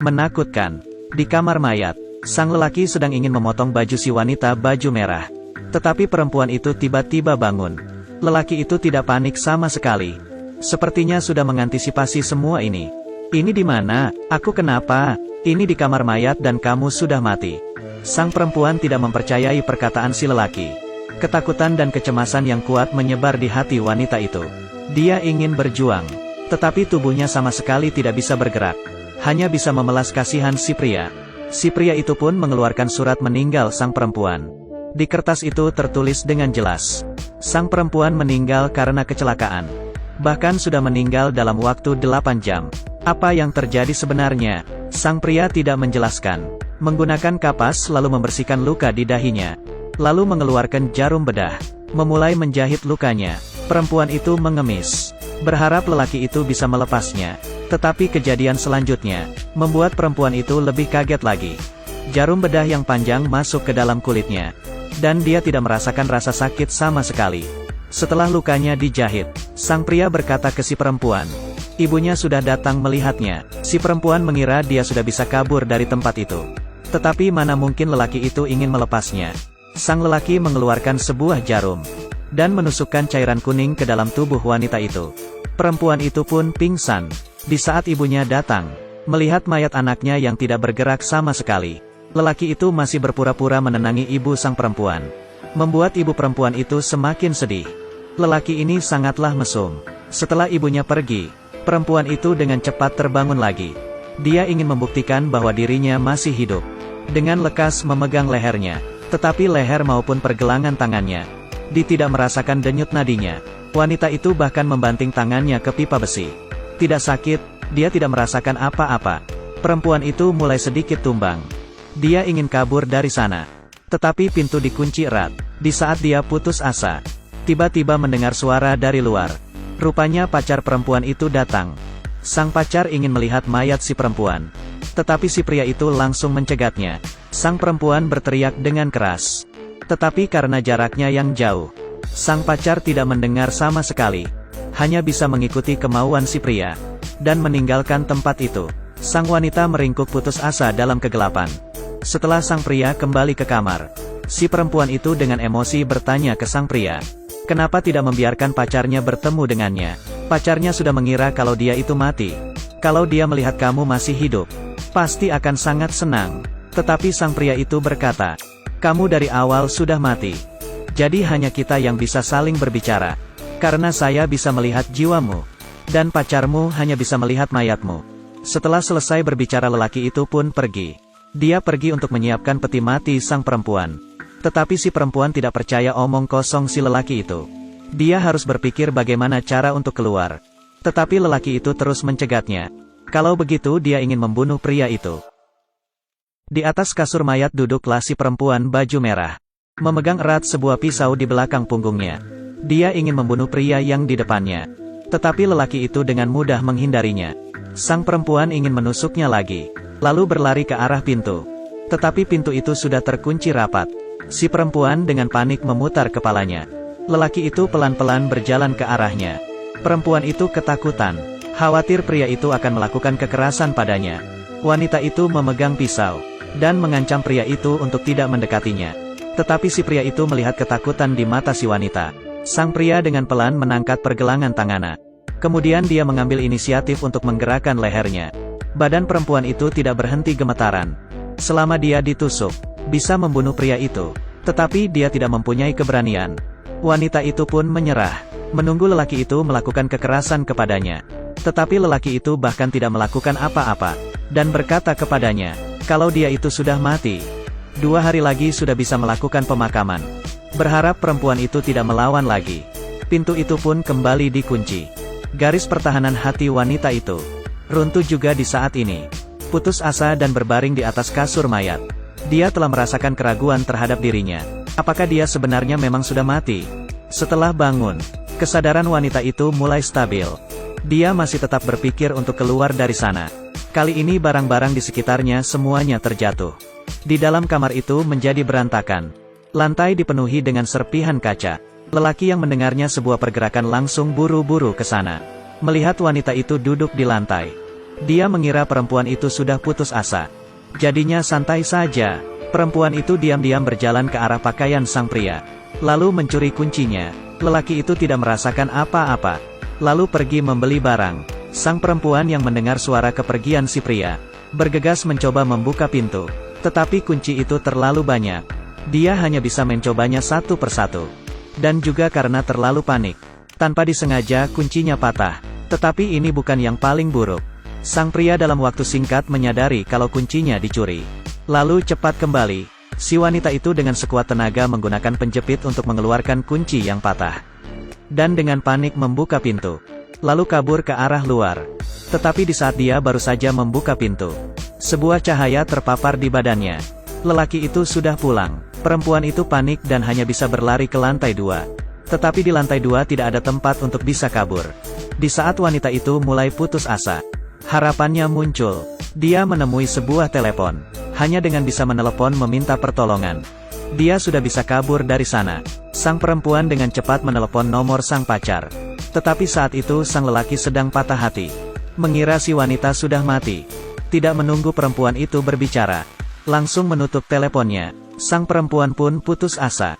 Menakutkan. Di kamar mayat, sang lelaki sedang ingin memotong baju si wanita baju merah. Tetapi perempuan itu tiba-tiba bangun. Lelaki itu tidak panik sama sekali. Sepertinya sudah mengantisipasi semua ini. Ini di mana? Aku kenapa? Ini di kamar mayat dan kamu sudah mati. Sang perempuan tidak mempercayai perkataan si lelaki. Ketakutan dan kecemasan yang kuat menyebar di hati wanita itu. Dia ingin berjuang, tetapi tubuhnya sama sekali tidak bisa bergerak. Hanya bisa memelas kasihan si pria. Si pria itu pun mengeluarkan surat meninggal sang perempuan. Di kertas itu tertulis dengan jelas, sang perempuan meninggal karena kecelakaan. Bahkan sudah meninggal dalam waktu 8 jam. Apa yang terjadi sebenarnya? Sang pria tidak menjelaskan. Menggunakan kapas lalu membersihkan luka di dahinya. Lalu mengeluarkan jarum bedah. Memulai menjahit lukanya. Perempuan itu mengemis. Berharap lelaki itu bisa melepasnya. Tetapi kejadian selanjutnya membuat perempuan itu lebih kaget lagi. Jarum bedah yang panjang masuk ke dalam kulitnya. Dan dia tidak merasakan rasa sakit sama sekali. Setelah lukanya dijahit, sang pria berkata ke si perempuan. Ibunya sudah datang melihatnya. Si perempuan mengira dia sudah bisa kabur dari tempat itu. Tetapi mana mungkin lelaki itu ingin melepasnya. Sang lelaki mengeluarkan sebuah jarum. Dan menusukkan cairan kuning ke dalam tubuh wanita itu. Perempuan itu pun pingsan. Di saat ibunya datang, melihat mayat anaknya yang tidak bergerak sama sekali. Lelaki itu masih berpura-pura menenangi ibu sang perempuan. Membuat ibu perempuan itu semakin sedih. Lelaki ini sangatlah mesum. Setelah ibunya pergi, perempuan itu dengan cepat terbangun lagi. Dia ingin membuktikan bahwa dirinya masih hidup. Dengan lekas memegang lehernya, tetapi leher maupun pergelangan tangannya, dia tidak merasakan denyut nadinya. Wanita itu bahkan membanting tangannya ke pipa besi. Tidak sakit, dia tidak merasakan apa-apa. Perempuan itu mulai sedikit tumbang. Dia ingin kabur dari sana. Tetapi pintu dikunci erat. Di saat dia putus asa, tiba-tiba mendengar suara dari luar. Rupanya pacar perempuan itu datang. Sang pacar ingin melihat mayat si perempuan. Tetapi si pria itu langsung mencegatnya. Sang perempuan berteriak dengan keras. Tetapi karena jaraknya yang jauh, sang pacar tidak mendengar sama sekali. Hanya bisa mengikuti kemauan si pria. Dan meninggalkan tempat itu. Sang wanita meringkuk putus asa dalam kegelapan. Setelah sang pria kembali ke kamar, si perempuan itu dengan emosi bertanya ke sang pria. Kenapa tidak membiarkan pacarnya bertemu dengannya? Pacarnya sudah mengira kalau dia itu mati. Kalau dia melihat kamu masih hidup, pasti akan sangat senang. Tetapi sang pria itu berkata, kamu dari awal sudah mati. Jadi hanya kita yang bisa saling berbicara. Karena saya bisa melihat jiwamu. Dan pacarmu hanya bisa melihat mayatmu. Setelah selesai berbicara lelaki itu pun pergi. Dia pergi untuk menyiapkan peti mati sang perempuan. Tetapi si perempuan tidak percaya omong kosong si lelaki itu. Dia harus berpikir bagaimana cara untuk keluar. Tetapi lelaki itu terus mencegatnya. Kalau begitu dia ingin membunuh pria itu. Di atas kasur mayat duduklah si perempuan baju merah. Memegang erat sebuah pisau di belakang punggungnya. Dia ingin membunuh pria yang di depannya. Tetapi lelaki itu dengan mudah menghindarinya. Sang perempuan ingin menusuknya lagi. Lalu berlari ke arah pintu. Tetapi pintu itu sudah terkunci rapat. Si perempuan dengan panik memutar kepalanya. Lelaki itu pelan-pelan berjalan ke arahnya. Perempuan itu ketakutan. Khawatir pria itu akan melakukan kekerasan padanya. Wanita itu memegang pisau. Dan mengancam pria itu untuk tidak mendekatinya. Tetapi si pria itu melihat ketakutan di mata si wanita. Sang pria dengan pelan menangkat pergelangan tangannya. Kemudian dia mengambil inisiatif untuk menggerakkan lehernya. Badan perempuan itu tidak berhenti gemetaran. Selama dia ditusuk, bisa membunuh pria itu. Tetapi dia tidak mempunyai keberanian. Wanita itu pun menyerah. Menunggu lelaki itu melakukan kekerasan kepadanya. Tetapi lelaki itu bahkan tidak melakukan apa-apa. Dan berkata kepadanya, kalau dia itu sudah mati, 2 hari lagi sudah bisa melakukan pemakaman. Berharap perempuan itu tidak melawan lagi. Pintu itu pun kembali dikunci. Garis pertahanan hati wanita itu runtuh juga di saat ini. Putus asa dan berbaring di atas kasur mayat. Dia telah merasakan keraguan terhadap dirinya. Apakah dia sebenarnya memang sudah mati? Setelah bangun, kesadaran wanita itu mulai stabil. Dia masih tetap berpikir untuk keluar dari sana. Kali ini barang-barang di sekitarnya semuanya terjatuh. Di dalam kamar itu menjadi berantakan. Lantai dipenuhi dengan serpihan kaca. Lelaki yang mendengarnya sebuah pergerakan langsung buru-buru ke sana. Melihat wanita itu duduk di lantai. Dia mengira perempuan itu sudah putus asa. Jadinya santai saja. Perempuan itu diam-diam berjalan ke arah pakaian sang pria. Lalu mencuri kuncinya. Lelaki itu tidak merasakan apa-apa. Lalu pergi membeli barang. Sang perempuan yang mendengar suara kepergian si pria, bergegas mencoba membuka pintu. Tetapi kunci itu terlalu banyak. Dia hanya bisa mencobanya satu persatu. Dan juga karena terlalu panik. Tanpa disengaja kuncinya patah. Tetapi ini bukan yang paling buruk. Sang pria dalam waktu singkat menyadari kalau kuncinya dicuri. Lalu cepat kembali. Si wanita itu dengan sekuat tenaga menggunakan penjepit untuk mengeluarkan kunci yang patah. Dan dengan panik membuka pintu. Lalu kabur ke arah luar. Tetapi di saat dia baru saja membuka pintu, sebuah cahaya terpapar di badannya. Lelaki itu sudah pulang. Perempuan itu panik dan hanya bisa berlari ke lantai 2. Tetapi di lantai 2 tidak ada tempat untuk bisa kabur. Di saat wanita itu mulai putus asa, harapannya muncul. Dia menemui sebuah telepon. Hanya dengan bisa menelepon meminta pertolongan, dia sudah bisa kabur dari sana. Sang perempuan dengan cepat menelepon nomor sang pacar. Tetapi saat itu sang lelaki sedang patah hati. Mengira si wanita sudah mati. Tidak menunggu perempuan itu berbicara, langsung menutup teleponnya. Sang perempuan pun putus asa.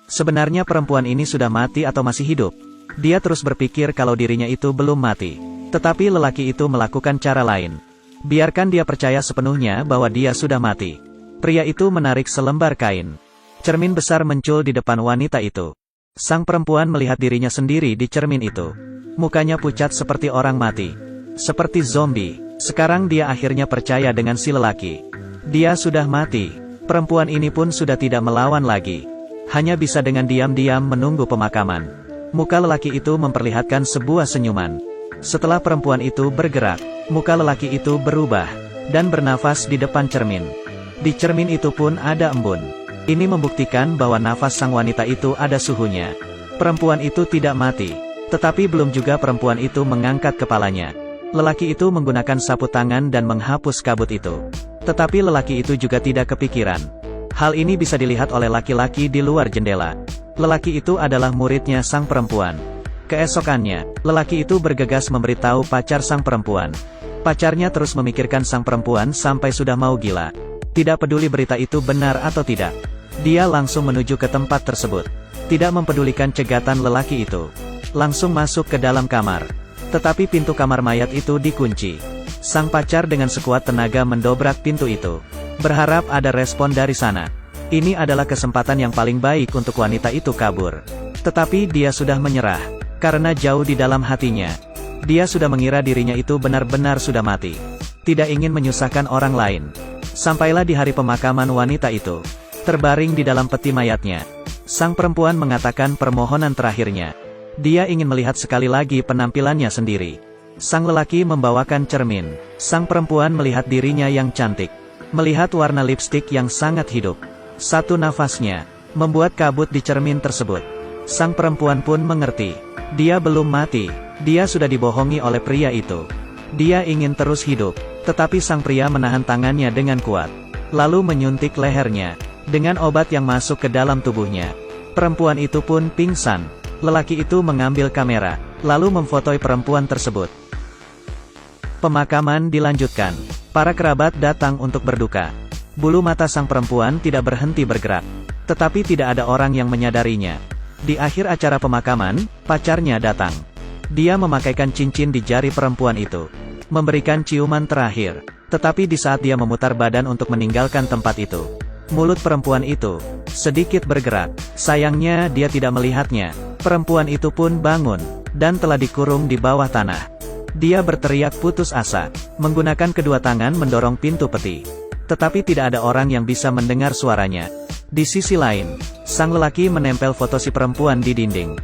Sebenarnya perempuan ini sudah mati atau masih hidup? Dia terus berpikir kalau dirinya itu belum mati. Tetapi lelaki itu melakukan cara lain. Biarkan dia percaya sepenuhnya bahwa dia sudah mati. Pria itu menarik selembar kain. Cermin besar muncul di depan wanita itu. Sang perempuan melihat dirinya sendiri di cermin itu. Mukanya pucat seperti orang mati. Seperti zombie. Sekarang dia akhirnya percaya dengan si lelaki. Dia sudah mati. Perempuan ini pun sudah tidak melawan lagi. Hanya bisa dengan diam-diam menunggu pemakaman. Muka lelaki itu memperlihatkan sebuah senyuman. Setelah perempuan itu bergerak, muka lelaki itu berubah, dan bernafas di depan cermin. Di cermin itu pun ada embun. Ini membuktikan bahwa nafas sang wanita itu ada suhunya. Perempuan itu tidak mati. Tetapi belum juga perempuan itu mengangkat kepalanya. Lelaki itu menggunakan sapu tangan dan menghapus kabut itu. Tetapi lelaki itu juga tidak kepikiran. Hal ini bisa dilihat oleh laki-laki di luar jendela. Lelaki itu adalah muridnya sang perempuan. Keesokannya, lelaki itu bergegas memberitahu pacar sang perempuan. Pacarnya terus memikirkan sang perempuan sampai sudah mau gila. Tidak peduli berita itu benar atau tidak. Dia langsung menuju ke tempat tersebut. Tidak mempedulikan cegatan lelaki itu. Langsung masuk ke dalam kamar. Tetapi pintu kamar mayat itu dikunci. Sang pacar dengan sekuat tenaga mendobrak pintu itu. Berharap ada respon dari sana. Ini adalah kesempatan yang paling baik untuk wanita itu kabur. Tetapi dia sudah menyerah. Karena jauh di dalam hatinya, dia sudah mengira dirinya itu benar-benar sudah mati. Tidak ingin menyusahkan orang lain. Sampailah di hari pemakaman wanita itu. Terbaring di dalam peti mayatnya, sang perempuan mengatakan permohonan terakhirnya. Dia ingin melihat sekali lagi penampilannya sendiri. Sang lelaki membawakan cermin. Sang perempuan melihat dirinya yang cantik. Melihat warna lipstik yang sangat hidup. Satu nafasnya membuat kabut di cermin tersebut. Sang perempuan pun mengerti. Dia belum mati. Dia sudah dibohongi oleh pria itu. Dia ingin terus hidup. Tetapi sang pria menahan tangannya dengan kuat. Lalu menyuntik lehernya. Dengan obat yang masuk ke dalam tubuhnya. Perempuan itu pun pingsan. Lelaki itu mengambil kamera. Lalu memfotoi perempuan tersebut. Pemakaman dilanjutkan. Para kerabat datang untuk berduka. Bulu mata sang perempuan tidak berhenti bergerak. Tetapi tidak ada orang yang menyadarinya. Di akhir acara pemakaman, pacarnya datang. Dia memakaikan cincin di jari perempuan itu. Memberikan ciuman terakhir. Tetapi di saat dia memutar badan untuk meninggalkan tempat itu, mulut perempuan itu sedikit bergerak. Sayangnya dia tidak melihatnya. Perempuan itu pun bangun, dan telah dikurung di bawah tanah. Dia berteriak putus asa, menggunakan kedua tangan mendorong pintu peti. Tetapi tidak ada orang yang bisa mendengar suaranya. Di sisi lain, sang lelaki menempel foto si perempuan di dinding.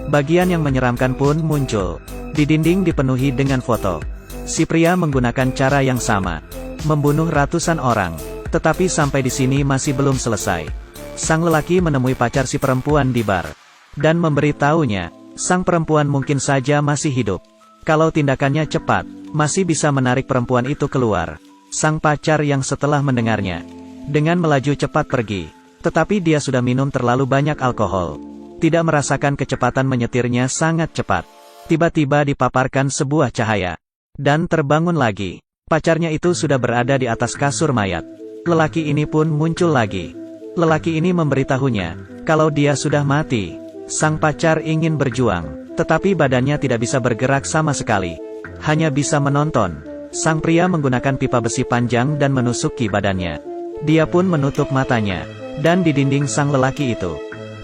Bagian yang menyeramkan pun muncul. Di dinding dipenuhi dengan foto. Si pria menggunakan cara yang sama. Membunuh ratusan orang. Tetapi sampai di sini masih belum selesai. Sang lelaki menemui pacar si perempuan di bar. Dan memberitahunya, sang perempuan mungkin saja masih hidup. Kalau tindakannya cepat, masih bisa menarik perempuan itu keluar. Sang pacar yang setelah mendengarnya, dengan melaju cepat pergi. Tetapi dia sudah minum terlalu banyak alkohol. Tidak merasakan kecepatan menyetirnya sangat cepat. Tiba-tiba dipaparkan sebuah cahaya. dan terbangun lagi. Pacarnya itu sudah berada di atas kasur mayat. Lelaki ini pun muncul lagi. Lelaki ini memberitahunya, kalau dia sudah mati. Sang pacar ingin berjuang, tetapi badannya tidak bisa bergerak sama sekali. Hanya bisa menonton. Sang pria menggunakan pipa besi panjang dan menusuki badannya. Dia pun menutup matanya. Dan di dinding sang lelaki itu,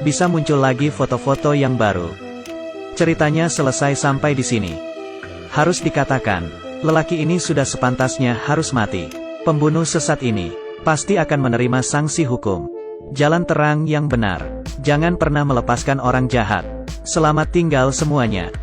bisa muncul lagi foto-foto yang baru. Ceritanya selesai sampai di sini. Harus dikatakan, lelaki ini sudah sepantasnya harus mati. Pembunuh sesat ini pasti akan menerima sanksi hukum. Jalan terang yang benar. Jangan pernah melepaskan orang jahat. Selamat tinggal semuanya.